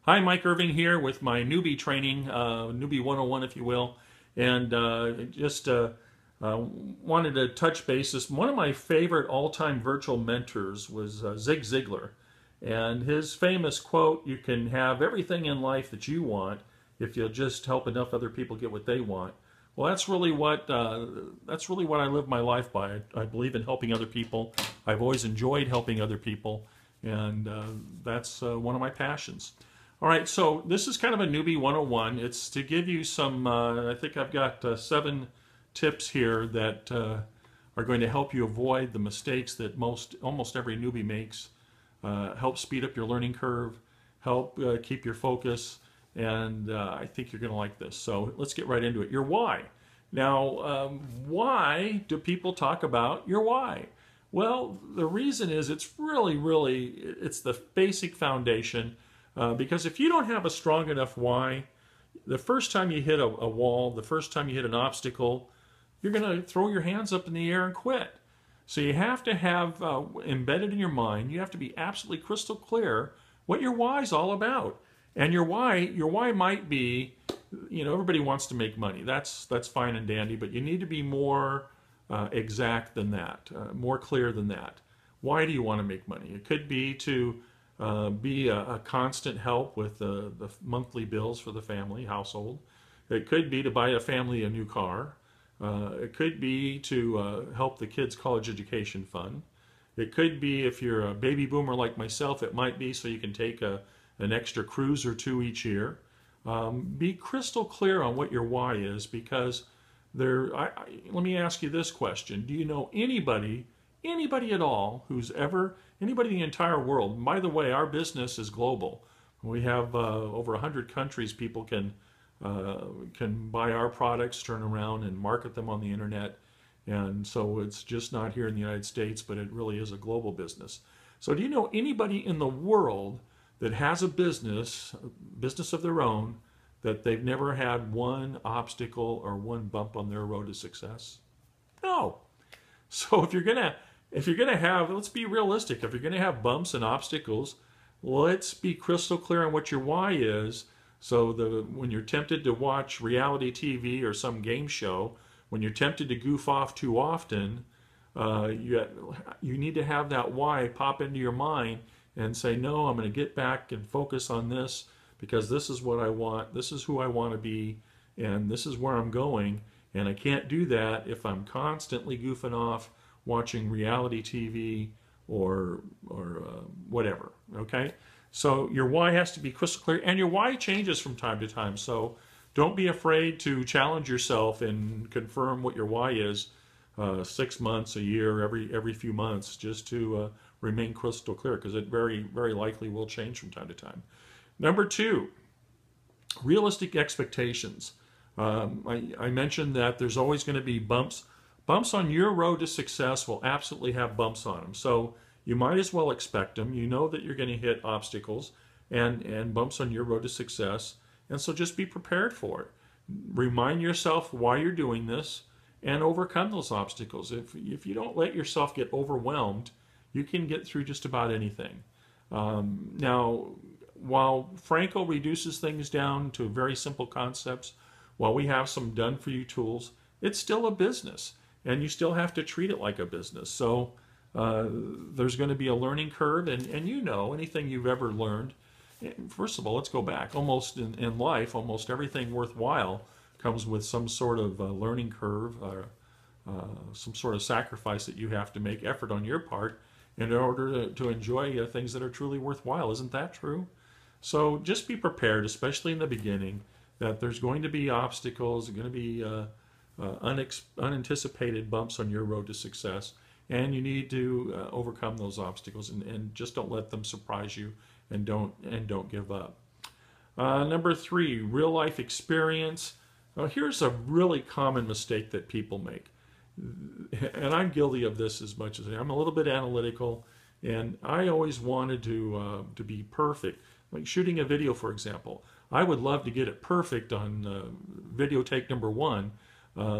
Hi, Mike Irving here with my newbie training, Newbie 101 if you will, and just wanted to touch bases. One of my favorite all-time virtual mentors was Zig Ziglar, and his famous quote, "You can have everything in life that you want if you'll just help enough other people get what they want." Well, that's really what I live my life by. I believe in helping other people. I've always enjoyed helping other people, and that's one of my passions. All right, so this is kind of a newbie 101. It's to give you some, I think I've got 7 tips here that are going to help you avoid the mistakes that almost every newbie makes, help speed up your learning curve, help keep your focus, and I think you're going to like this. So let's get right into it. Your why. Now, why do people talk about your why? Well, the reason is it's it's the basic foundation. Because if you don't have a strong enough why, the first time you hit a wall, the first time you hit an obstacle, you're going to throw your hands up in the air and quit. So you have to have embedded in your mind, you have to be absolutely crystal clear what your why is all about. And your why might be, everybody wants to make money. That's fine and dandy, but you need to be more exact than that, more clear than that. Why do you want to make money? It could be to be a constant help with the monthly bills for the family, household. It could be to buy a family a new car. It could be to help the kids' college education fund. It could be, if you're a baby boomer like myself, it might be so you can take an extra cruise or 2 each year. Be crystal clear on what your why is, because let me ask you this question. Do you know anybody at all anybody in the entire world? And by the way, our business is global. We have over 100 countries people can buy our products, turn around and market them on the internet. And so it's just not here in the United States, but it really is a global business. So do you know anybody in the world that has a business of their own, that they've never had one obstacle or one bump on their road to success? No. So if you're gonna have, let's be realistic. If you're gonna have bumps and obstacles, let's be crystal clear on what your why is. So when you're tempted to watch reality TV or some game show, when you're tempted to goof off too often, you need to have that why pop into your mind and say, no, I'm going to get back and focus on this, because this is what I want, this is who I want to be, and this is where I'm going. And I can't do that if I'm constantly goofing off watching reality TV or whatever, okay? So your why has to be crystal clear, and your why changes from time to time. So don't be afraid to challenge yourself and confirm what your why is 6 months, a year, every few months, just to remain crystal clear, because it very likely will change from time to time. Number 2, realistic expectations. I mentioned that there's always going to be bumps. Bumps on your road to success will absolutely have bumps on them. So you might as well expect them. You know that you're going to hit obstacles and bumps on your road to success. And so just be prepared for it. Remind yourself why you're doing this and overcome those obstacles. If you don't let yourself get overwhelmed, you can get through just about anything. Now, while Franco reduces things down to very simple concepts, while we have some done-for-you tools, it's still a business, and you still have to treat it like a business. So there's going to be a learning curve, and anything you've ever learned. First of all, let's go back. Almost in life, almost everything worthwhile comes with some sort of learning curve, some sort of sacrifice that you have to make, effort on your part, in order to enjoy things that are truly worthwhile. Isn't that true? So just be prepared, especially in the beginning, that there's going to be obstacles, going to be unanticipated bumps on your road to success, and you need to overcome those obstacles, and just don't let them surprise you, and don't give up. Number 3, real life experience. Now, here's a really common mistake that people make, and I'm guilty of this as much as I'm a little bit analytical, and I always wanted to be perfect. Like shooting a video, for example. I would love to get it perfect on video take number 1,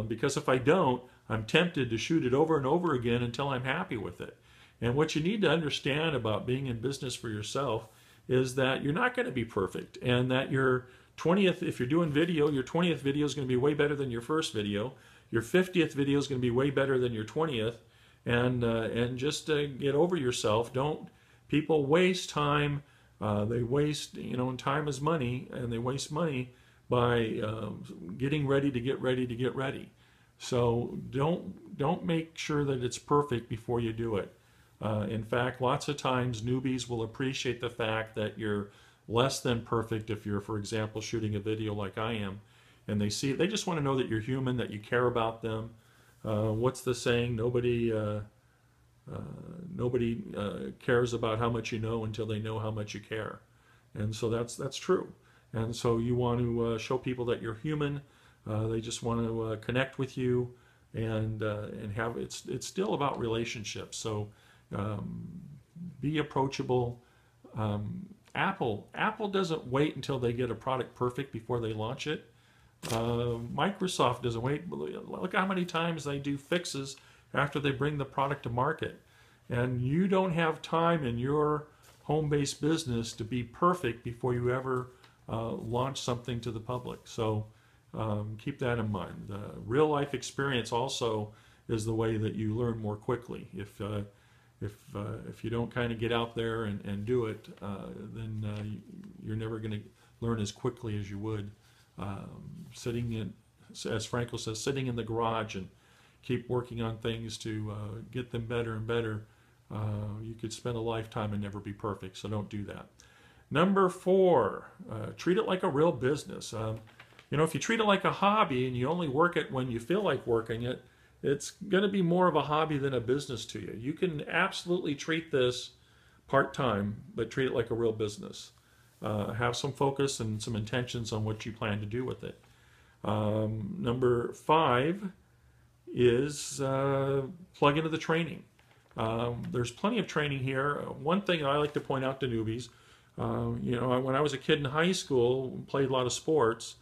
because if I don't, I'm tempted to shoot it over and over again until I'm happy with it. And what you need to understand about being in business for yourself is that you're not going to be perfect, and that your 20th, if you're doing video, your 20th video is going to be way better than your first video. Your 50th video is going to be way better than your 20th, and just get over yourself. Don't People waste time. They waste, and time is money, and they waste money by getting ready to get ready to get ready. So don't make sure that it's perfect before you do it. In fact, lots of times newbies will appreciate the fact that you're less than perfect if you're, for example, shooting a video like I am, and they just want to know that you're human, that you care about them. What's the saying? Nobody cares about how much you know until they know how much you care, and so that's true. And so you want to show people that you're human. They just want to connect with you, and have it's still about relationships. So be approachable. Apple doesn't wait until they get a product perfect before they launch it. Microsoft doesn't wait. Look how many times they do fixes after they bring the product to market. And you don't have time in your home-based business to be perfect before you ever launch something to the public. So keep that in mind. Real life experience also is the way that you learn more quickly. If you don't kind of get out there and do it, then you're never going to learn as quickly as you would sitting in, as Frankel says, sitting in the garage and keep working on things to get them better and better. You could spend a lifetime and never be perfect, so don't do that. Number 4, treat it like a real business. If you treat it like a hobby and you only work it when you feel like working it, it's going to be more of a hobby than a business to you. You can absolutely treat this part-time, but treat it like a real business. Have some focus and some intentions on what you plan to do with it. Number 5 is plug into the training. There's plenty of training here. One thing I like to point out to newbies, when I was a kid in high school, played a lot of sports,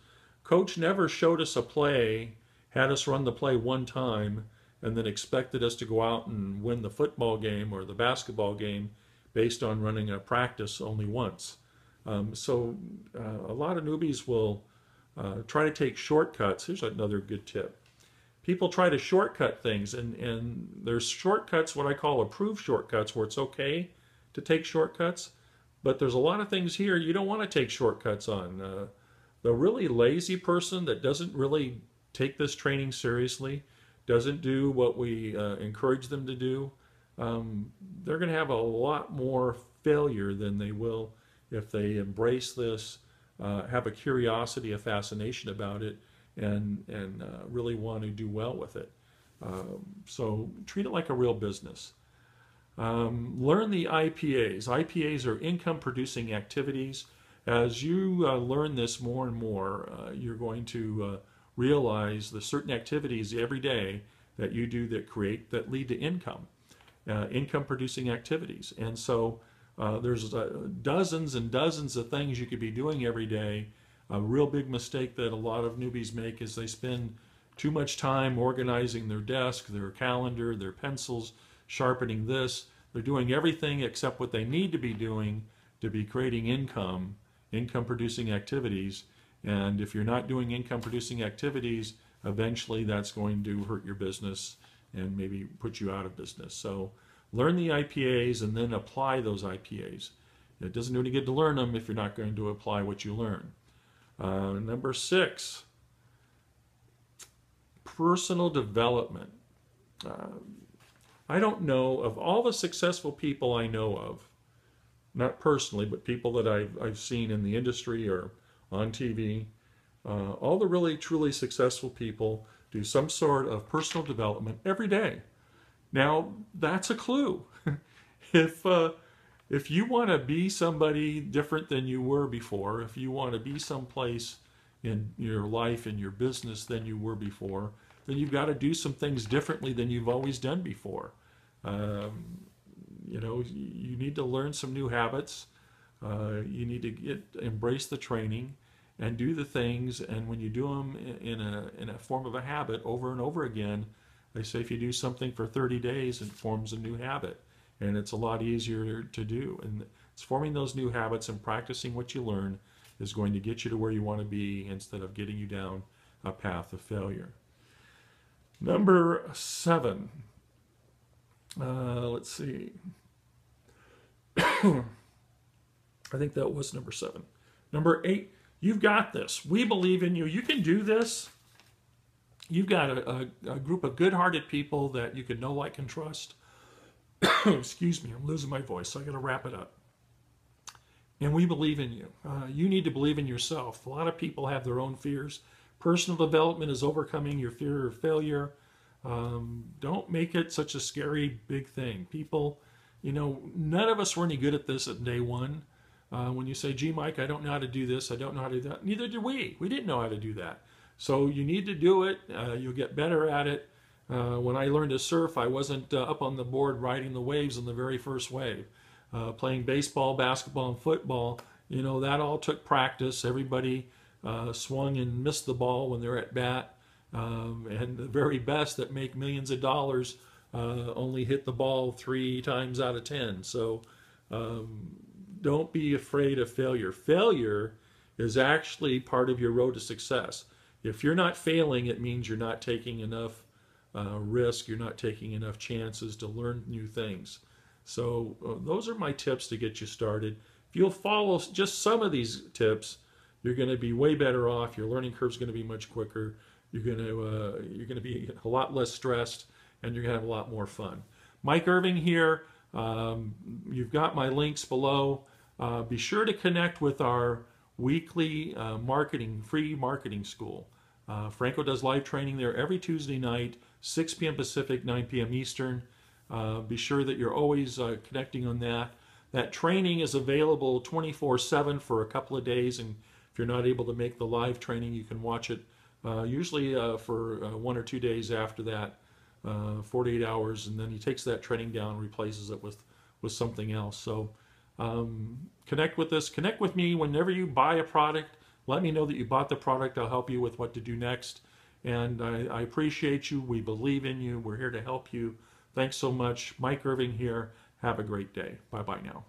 coach never showed us a play, had us run the play one time, and then expected us to go out and win the football game or the basketball game based on running a practice only once. So a lot of newbies will try to take shortcuts. Here's another good tip. People try to shortcut things, and there's shortcuts, what I call approved shortcuts, where it's okay to take shortcuts, but there's a lot of things here you don't want to take shortcuts on. The really lazy person that doesn't really take this training seriously, doesn't do what we encourage them to do, they're going to have a lot more failure than they will if they embrace this, have a curiosity, a fascination about it, and really want to do well with it. So treat it like a real business. Learn the IPAs. IPAs are income producing activities. As you learn this more and more, you're going to realize the certain activities every day that you do that lead to income producing activities. And so there's dozens and dozens of things you could be doing every day. A real big mistake that a lot of newbies make is they spend too much time organizing their desk, their calendar, their pencils, sharpening this. They're doing everything except what they need to be doing to be creating income producing activities. And if you're not doing income producing activities, eventually that's going to hurt your business and maybe put you out of business. So learn the IPAs and then apply those IPAs. It doesn't do any good to learn them if you're not going to apply what you learn. Number 6, personal development. I don't know, of all the successful people I know of, not personally, but people that I've seen in the industry or on TV, all the really truly successful people do some sort of personal development every day. Now, that's a clue. If you want to be somebody different than you were before, if you want to be someplace in your life, in your business than you were before, then you've got to do some things differently than you've always done before. You need to learn some new habits. You need to embrace the training and do the things. And when you do them in a form of a habit over and over again, they say if you do something for 30 days, it forms a new habit. And it's a lot easier to do. And It's forming those new habits and practicing what you learn is going to get you to where you want to be instead of getting you down a path of failure. Number 7. Let's see. I think that was number 7. Number 8, you've got this. We believe in you. You can do this. You've got a group of good-hearted people that you can know, like, and trust. Excuse me, I'm losing my voice, so I got to wrap it up. And we believe in you. You need to believe in yourself. A lot of people have their own fears. Personal development is overcoming your fear of failure. Don't make it such a scary big thing. People, none of us were any good at this at day one. When you say, gee, Mike, I don't know how to do this, I don't know how to do that, neither did we. We didn't know how to do that. So you need to do it. You'll get better at it. When I learned to surf, I wasn't up on the board riding the waves on the very first wave. Playing baseball, basketball, and football, that all took practice. Everybody swung and missed the ball when they're at bat. And the very best that make millions of dollars only hit the ball 3 times out of 10. So don't be afraid of failure. Failure is actually part of your road to success. If you're not failing, it means you're not taking enough risk, you're not taking enough chances to learn new things. So those are my tips to get you started. If you'll follow just some of these tips, you're going to be way better off. Your learning curve is going to be much quicker. You're going to be a lot less stressed, and you're going to have a lot more fun. Mike Irving here. You've got my links below. Be sure to connect with our weekly free marketing school. Franco does live training there every Tuesday night, 6 p.m. Pacific, 9 p.m. Eastern. Be sure that you're always connecting on that. That training is available 24/7 for a couple of days, and if you're not able to make the live training, you can watch it usually for 1 or 2 days after that, 48 hours, and then he takes that training down and replaces it with something else. So connect with us. Connect with me whenever you buy a product. Let me know that you bought the product. I'll help you with what to do next. And I appreciate you. We believe in you. We're here to help you. Thanks so much. Mike Irving here. Have a great day. Bye-bye now.